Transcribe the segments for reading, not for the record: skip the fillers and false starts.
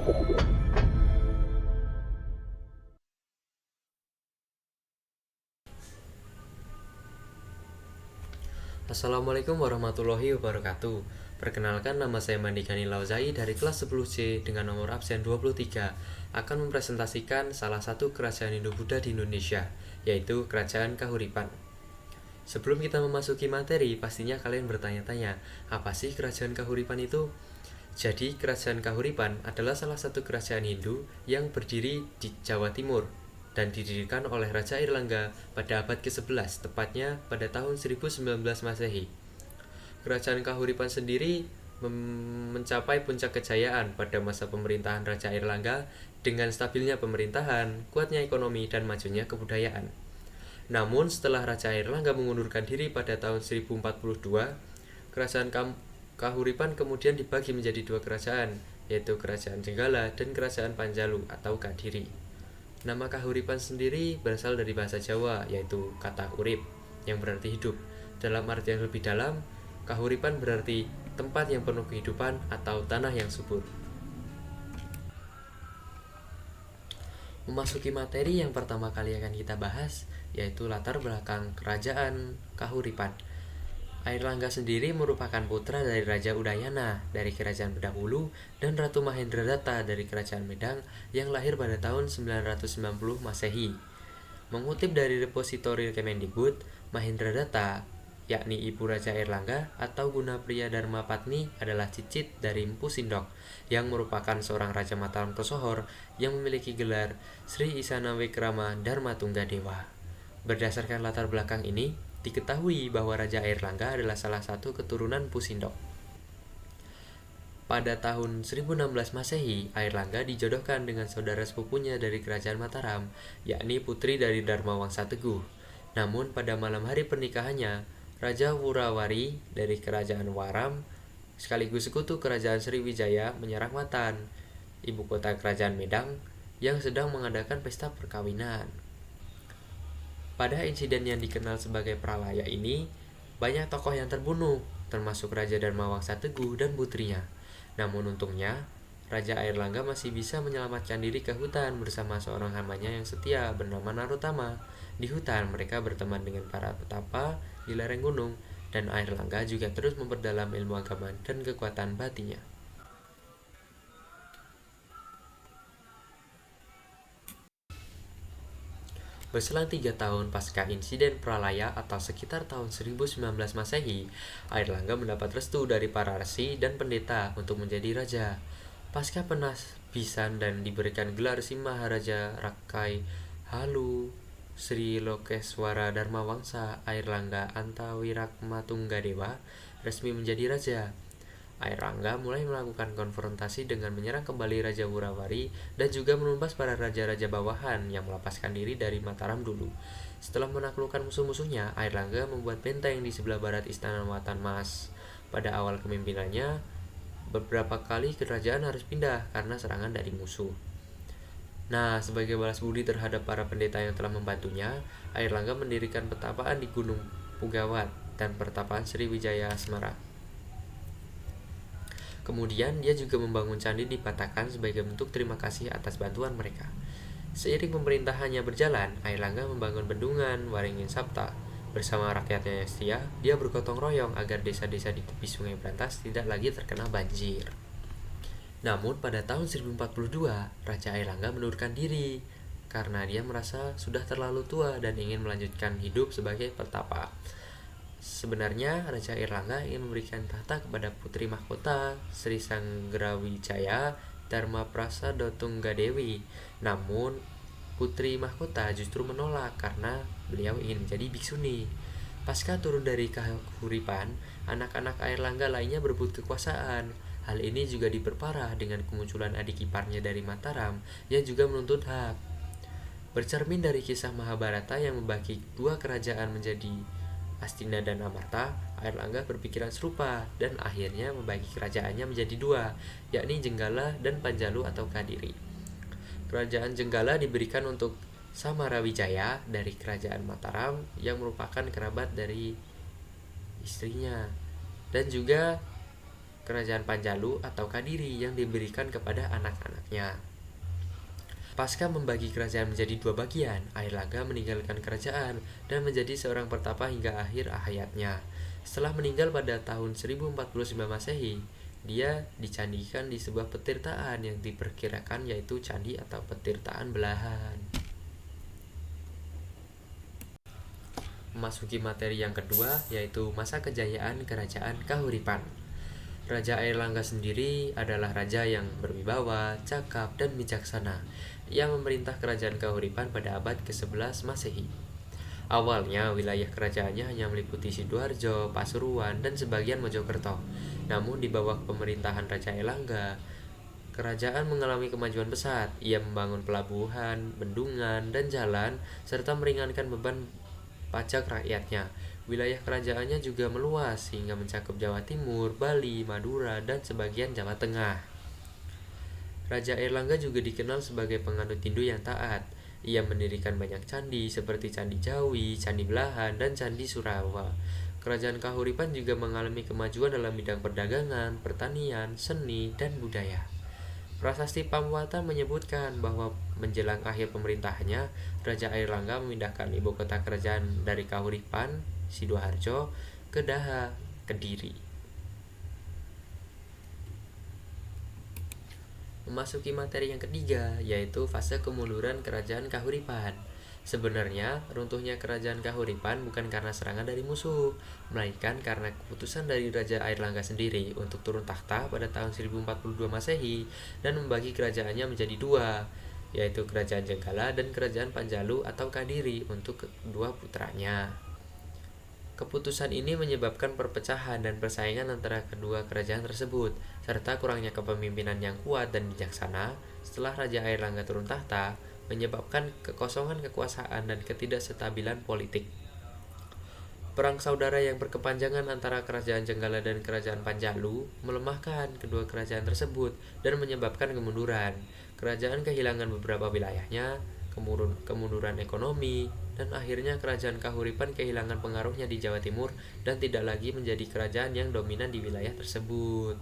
Assalamualaikum warahmatullahi wabarakatuh. Perkenalkan, nama saya Mandikani Lauzai dari kelas 10C dengan nomor absen 23 akan mempresentasikan salah satu kerajaan Hindu-Buddha di Indonesia, yaitu Kerajaan Kahuripan. Sebelum kita memasuki materi, pastinya kalian bertanya-tanya, apa sih Kerajaan Kahuripan itu? Jadi, Kerajaan Kahuripan adalah salah satu kerajaan Hindu yang berdiri di Jawa Timur dan didirikan oleh Raja Airlangga pada abad ke-11, tepatnya pada tahun 1019 Masehi. Kerajaan Kahuripan sendiri mencapai puncak kejayaan pada masa pemerintahan Raja Airlangga dengan stabilnya pemerintahan, kuatnya ekonomi, dan majunya kebudayaan. Namun, setelah Raja Airlangga mengundurkan diri pada tahun 1042, Kerajaan Kahuripan kemudian dibagi menjadi dua kerajaan, yaitu Kerajaan Jenggala dan Kerajaan Panjalu atau Kadiri. Nama Kahuripan sendiri berasal dari bahasa Jawa, yaitu kata urip, yang berarti hidup. Dalam arti yang lebih dalam, Kahuripan berarti tempat yang penuh kehidupan atau tanah yang subur. Memasuki materi yang pertama kali akan kita bahas, yaitu latar belakang Kerajaan Kahuripan. Airlangga sendiri merupakan putra dari Raja Udayana dari Kerajaan Bedahulu dan Ratu Mahendradatta dari Kerajaan Medang yang lahir pada tahun 990 Masehi. Mengutip dari repositori Kemendikbud, Mahendradatta, yakni ibu Raja Airlangga atau Gunapriya Dharmapatni adalah cicit dari Empu Sindok yang merupakan seorang Raja Mataram tersohor yang memiliki gelar Sri Isana Wikrama Dharmatunggadewa. Berdasarkan latar belakang ini, diketahui bahwa Raja Airlangga adalah salah satu keturunan Empu Sindok. Pada tahun 1016 Masehi, Airlangga dijodohkan dengan saudara sepupunya dari Kerajaan Mataram, yakni putri dari Dharmawangsa Teguh. Namun pada malam hari pernikahannya, Raja Wurawari dari Kerajaan Waram sekaligus sekutu Kerajaan Sriwijaya menyerang Matan, ibu kota Kerajaan Medang, yang sedang mengadakan pesta perkawinan. Pada insiden yang dikenal sebagai Pralaya ini, banyak tokoh yang terbunuh, termasuk Raja Dharmawangsa Teguh dan putrinya. Namun untungnya, Raja Airlangga masih bisa menyelamatkan diri ke hutan bersama seorang hambanya yang setia bernama Narutama. Di hutan, mereka berteman dengan para petapa di lereng gunung, dan Airlangga juga terus memperdalam ilmu agama dan kekuatan batinnya. Berselang 3 tahun pasca insiden Pralaya atau sekitar tahun 1019 Masehi, Airlangga mendapat restu dari para resi dan pendeta untuk menjadi raja. Pasca penabisan dan diberikan gelar Si Maharaja Rakai Halu Sri Lokeswara Dharmawangsa, Airlangga Antawirakmatunggadewa resmi menjadi raja. Airlangga mulai melakukan konfrontasi dengan menyerang kembali Raja Wurawari dan juga menumpas para raja-raja bawahan yang melepaskan diri dari Mataram dulu. Setelah menaklukkan musuh-musuhnya, Airlangga membuat benteng di sebelah barat Istana Watan Mas. Pada awal kepemimpinannya, beberapa kali kerajaan harus pindah karena serangan dari musuh. Nah, sebagai balas budi terhadap para pendeta yang telah membantunya, Airlangga mendirikan pertapaan di Gunung Pugawat dan pertapaan Sriwijaya Asmara. Kemudian dia juga membangun candi di Patakan sebagai bentuk terima kasih atas bantuan mereka. Seiring pemerintahannya berjalan, Airlangga membangun bendungan Waringin Sapta. Bersama rakyatnya yang setia, dia bergotong royong agar desa-desa di tepi Sungai Brantas tidak lagi terkena banjir. Namun pada tahun 1042, Raja Airlangga mengundurkan diri karena dia merasa sudah terlalu tua dan ingin melanjutkan hidup sebagai pertapa. Sebenarnya Raja Airlangga ingin memberikan tahta kepada putri mahkota Sri Sanggrawijaya Dharmaprasada Tunggadewi. Namun putri mahkota justru menolak karena beliau ingin menjadi biksuni. Pasca turun dari Kahuripan, anak-anak Airlangga lainnya berebut kekuasaan. Hal ini juga diperparah dengan kemunculan adik iparnya dari Mataram yang juga menuntut hak. Bercermin dari kisah Mahabharata yang membagi dua kerajaan menjadi Astina dan Amarta, Airlangga berpikiran serupa dan akhirnya membagi kerajaannya menjadi dua, yakni Jenggala dan Panjalu atau Kadiri. Kerajaan Jenggala diberikan untuk Samarawijaya dari Kerajaan Mataram yang merupakan kerabat dari istrinya, dan juga Kerajaan Panjalu atau Kadiri yang diberikan kepada anak-anaknya. rakyatnya. Pasca membagi kerajaan menjadi dua bagian, Airlangga meninggalkan kerajaan dan menjadi seorang pertapa hingga akhir hayatnya. Setelah meninggal pada tahun 1049 Masehi, dia dicandikan di sebuah petirtaan yang diperkirakan yaitu candi atau petirtaan belahan. Memasuki materi yang kedua, yaitu masa kejayaan Kerajaan Kahuripan. Raja Airlangga sendiri adalah raja yang berwibawa, cakap, dan bijaksana. Ia memerintah kerajaan Kahuripan pada abad ke-11 Masehi. Awalnya, wilayah kerajaannya hanya meliputi Sidoarjo, Pasuruan, dan sebagian Mojokerto. Namun, di bawah pemerintahan Raja Airlangga, kerajaan mengalami kemajuan pesat. Ia membangun pelabuhan, bendungan, dan jalan, serta meringankan beban pajak rakyatnya. Wilayah kerajaannya juga meluas hingga mencakup Jawa Timur, Bali, Madura, dan sebagian Jawa Tengah. Raja Airlangga juga dikenal sebagai penganut Hindu yang taat. Ia mendirikan banyak candi seperti Candi Jawi, Candi Belahan, dan Candi Surawa. Kerajaan Kahuripan juga mengalami kemajuan dalam bidang perdagangan, pertanian, seni, dan budaya. Prasasti Pamuatan menyebutkan bahwa menjelang akhir pemerintahannya, Raja Airlangga memindahkan ibu kota kerajaan dari Kahuripan, Sidoarjo, ke Daha, Kediri. Memasuki materi yang ketiga, yaitu fase kemunduran Kerajaan Kahuripan. Sebenarnya, runtuhnya Kerajaan Kahuripan bukan karena serangan dari musuh, melainkan karena keputusan dari Raja Airlangga sendiri untuk turun takhta pada tahun 1042 Masehi dan membagi kerajaannya menjadi dua, yaitu Kerajaan Jenggala dan Kerajaan Panjalu atau Kadiri untuk kedua putranya. Keputusan ini menyebabkan perpecahan dan persaingan antara kedua kerajaan tersebut, serta kurangnya kepemimpinan yang kuat dan bijaksana setelah Raja Airlangga turun tahta, menyebabkan kekosongan kekuasaan dan ketidakstabilan politik. Perang saudara yang berkepanjangan antara Kerajaan Jenggala dan Kerajaan Panjalu melemahkan kedua kerajaan tersebut dan menyebabkan kemunduran. Kerajaan kehilangan beberapa wilayahnya, kemunduran ekonomi, dan akhirnya Kerajaan Kahuripan kehilangan pengaruhnya di Jawa Timur dan tidak lagi menjadi kerajaan yang dominan di wilayah tersebut.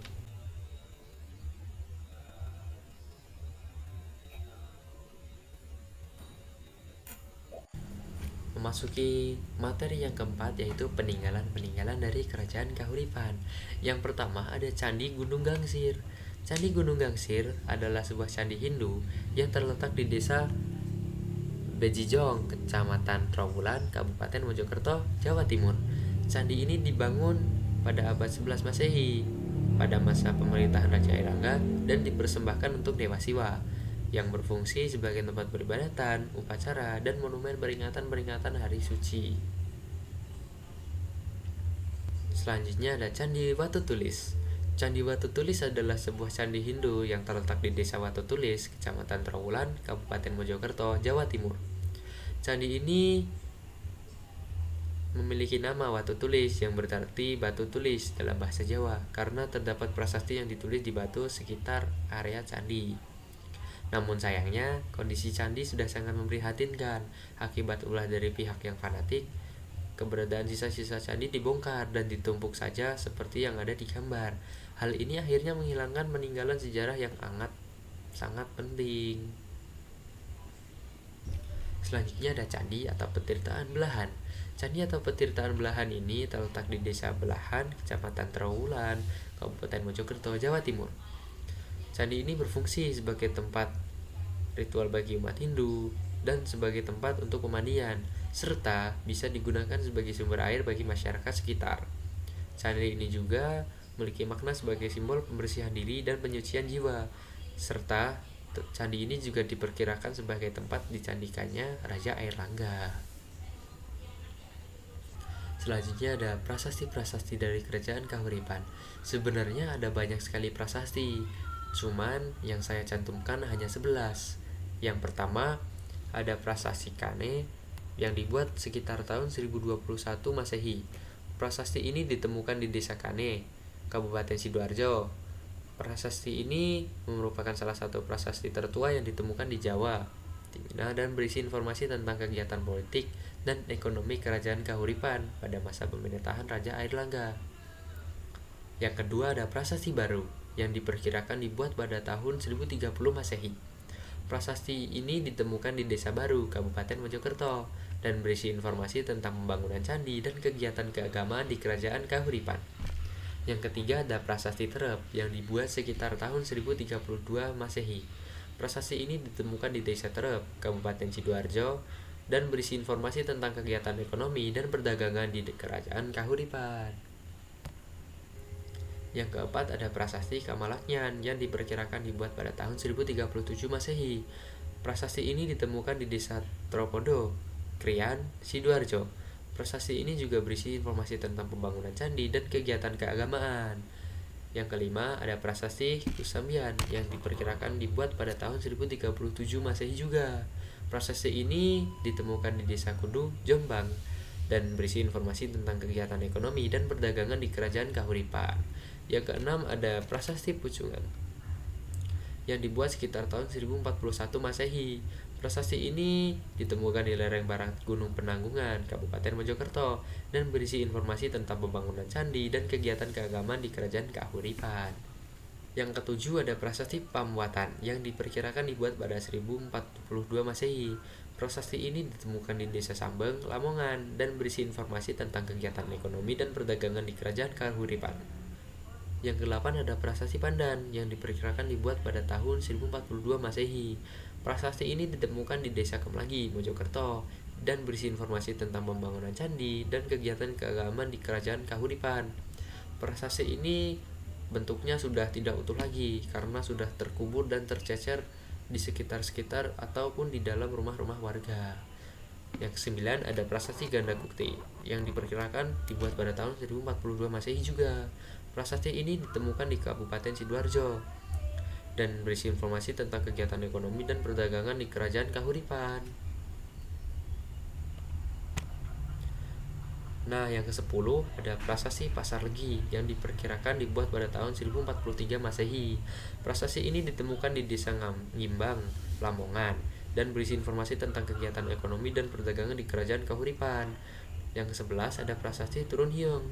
Memasuki materi yang keempat, yaitu peninggalan-peninggalan dari Kerajaan Kahuripan. Yang pertama ada Candi Gunung Gangsir. Candi Gunung Gangsir adalah sebuah candi Hindu yang terletak di desa Bejijong, Kecamatan Trawulan, Kabupaten Mojokerto, Jawa Timur. Candi ini dibangun pada abad 11 Masehi pada masa pemerintahan Raja Airlangga dan dipersembahkan untuk Dewa Siwa, yang berfungsi sebagai tempat peribadatan, upacara, dan monumen peringatan hari suci. Selanjutnya ada Candi Watu Tulis. Candi Watu Tulis adalah sebuah candi Hindu yang terletak di Desa Watu Tulis, Kecamatan Trawulan, Kabupaten Mojokerto, Jawa Timur. Candi ini memiliki nama Watu Tulis yang berarti batu tulis dalam bahasa Jawa karena terdapat prasasti yang ditulis di batu sekitar area candi. Namun sayangnya, kondisi candi sudah sangat memprihatinkan akibat ulah dari pihak yang fanatik. Keberadaan sisa-sisa candi dibongkar dan ditumpuk saja seperti yang ada di gambar. Hal ini akhirnya menghilangkan peninggalan sejarah yang sangat penting. Selanjutnya ada candi atau petirtaan belahan. Candi atau petirtaan belahan ini terletak di Desa Belahan, Kecamatan Trawulan, Kabupaten Mojokerto, Jawa Timur. Candi ini berfungsi sebagai tempat ritual bagi umat Hindu dan sebagai tempat untuk pemandian, serta bisa digunakan sebagai sumber air bagi masyarakat sekitar. Candi ini juga memiliki makna sebagai simbol pembersihan diri dan penyucian jiwa, serta candi ini juga diperkirakan sebagai tempat dicandikannya Raja Airlangga. Selanjutnya ada prasasti-prasasti dari Kerajaan Kahuripan. Sebenarnya ada banyak sekali prasasti, cuman yang saya cantumkan hanya 11. Yang pertama ada prasasti Kane yang dibuat sekitar tahun 1021 Masehi. Prasasti ini ditemukan di Desa Kane, Kabupaten Sidoarjo. Prasasti ini merupakan salah satu prasasti tertua yang ditemukan di Jawa, dan berisi informasi tentang kegiatan politik dan ekonomi Kerajaan Kahuripan pada masa pemerintahan Raja Airlangga. Yang kedua ada prasasti baru. yang diperkirakan dibuat pada tahun 1030 Masehi. Prasasti ini ditemukan di Desa Baru, Kabupaten Mojokerto, dan berisi informasi tentang pembangunan candi dan kegiatan keagamaan di Kerajaan Kahuripan. Yang ketiga ada Prasasti Terep yang dibuat sekitar tahun 1032 Masehi. Prasasti ini ditemukan di Desa Terep, Kabupaten Sidoarjo, dan berisi informasi tentang kegiatan ekonomi dan perdagangan di Kerajaan Kahuripan. Yang keempat ada Prasasti Kamalaknyan yang diperkirakan dibuat pada tahun 1037 Masehi. Prasasti ini ditemukan di Desa Tropodo, Krian, Sidoarjo. Prasasti ini juga berisi informasi tentang pembangunan candi dan kegiatan keagamaan. Yang kelima ada Prasasti Kusambian yang diperkirakan dibuat pada tahun 1037 Masehi juga. Prasasti ini ditemukan di Desa Kudu, Jombang, dan berisi informasi tentang kegiatan ekonomi dan perdagangan di Kerajaan Kahuripan. Yang keenam ada Prasasti Pucungan yang dibuat sekitar tahun 1041 Masehi. Prasasti ini ditemukan di lereng barat Gunung Penanggungan, Kabupaten Mojokerto, dan berisi informasi tentang pembangunan candi dan kegiatan keagamaan di Kerajaan Kahuripan. Yang ketujuh ada Prasasti Pamuatan yang diperkirakan dibuat pada 1042 Masehi. Prasasti ini ditemukan di Desa Sambeng, Lamongan, dan berisi informasi tentang kegiatan ekonomi dan perdagangan di Kerajaan Kahuripan. Yang kedelapan ada Prasasti Pandan yang diperkirakan dibuat pada tahun 1042 Masehi. Prasasti ini ditemukan di Desa Kemlagi, Mojokerto, dan berisi informasi tentang pembangunan candi dan kegiatan keagamaan di Kerajaan Kahuripan. Prasasti ini bentuknya sudah tidak utuh lagi karena sudah terkubur dan tercecer di sekitar-sekitar ataupun di dalam rumah-rumah warga. Yang kesembilan ada Prasasti Ganda Gukti yang diperkirakan dibuat pada tahun 1042 Masehi juga. Prasasti ini ditemukan di Kabupaten Sidoarjo dan berisi informasi tentang kegiatan ekonomi dan perdagangan di Kerajaan Kahuripan. Nah, yang ke-10 ada Prasasti Pasar Legi yang diperkirakan dibuat pada tahun 1043 Masehi. Prasasti ini ditemukan di Desa Ngimbang, Lamongan, dan berisi informasi tentang kegiatan ekonomi dan perdagangan di Kerajaan Kahuripan. Yang ke-11 ada Prasasti Turun Hyang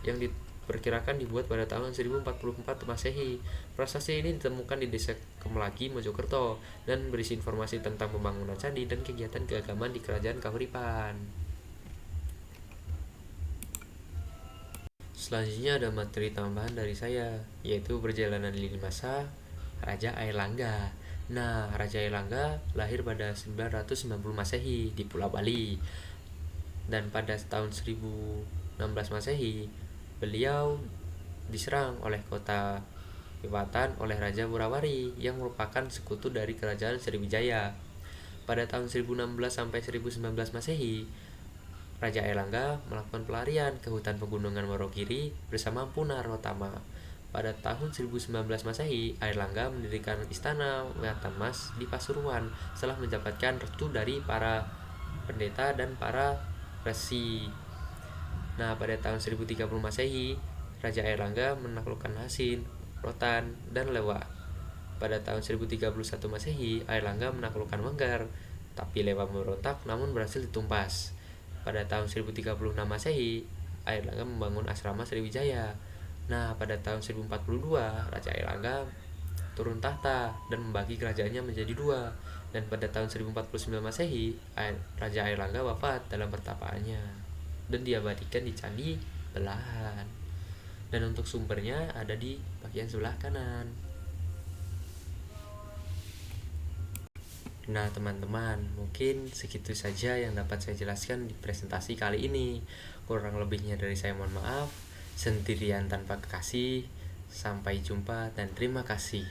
yang diperkirakan dibuat pada tahun 1044 Masehi. Prasasti ini ditemukan di Desa Kemlagi, Mojokerto, dan berisi informasi tentang pembangunan candi dan kegiatan keagamaan di Kerajaan Kahuripan. Selanjutnya ada materi tambahan dari saya, yaitu perjalanan lini masa Raja Airlangga. Nah, Raja Airlangga lahir pada 990 Masehi di Pulau Bali. Dan pada tahun 1016 Masehi, beliau diserang oleh kota Iwatan oleh Raja Murawari yang merupakan sekutu dari kerajaan Sriwijaya. Pada tahun 1016 sampai 1019 Masehi, Raja Airlangga melakukan pelarian ke hutan pegunungan Wonogiri bersama Punarotama. Pada tahun 1019 Masehi, Airlangga mendirikan istana Watamas di Pasuruan setelah mendapatkan restu dari para pendeta dan para resi. Nah, pada tahun 1030 Masehi, Raja Airlangga menaklukkan Hasin, Rotan, dan Lewa. Pada tahun 1031 Masehi, Airlangga menaklukkan Manggar, tapi Lewa memberontak namun berhasil ditumpas. Pada tahun 1036 Masehi, Airlangga membangun asrama Sriwijaya. Nah, pada tahun 1042, Raja Airlangga turun tahta dan membagi kerajaannya menjadi dua. Dan pada tahun 1049 Masehi, Raja Airlangga wafat dalam pertapaannya dan diabadikan di Candi Belahan. Dan untuk sumbernya ada di bagian sebelah kanan. Nah, teman-teman, mungkin segitu saja yang dapat saya jelaskan di presentasi kali ini. Kurang lebihnya dari saya mohon maaf. Sendirian tanpa kekasih. Sampai jumpa dan terima kasih.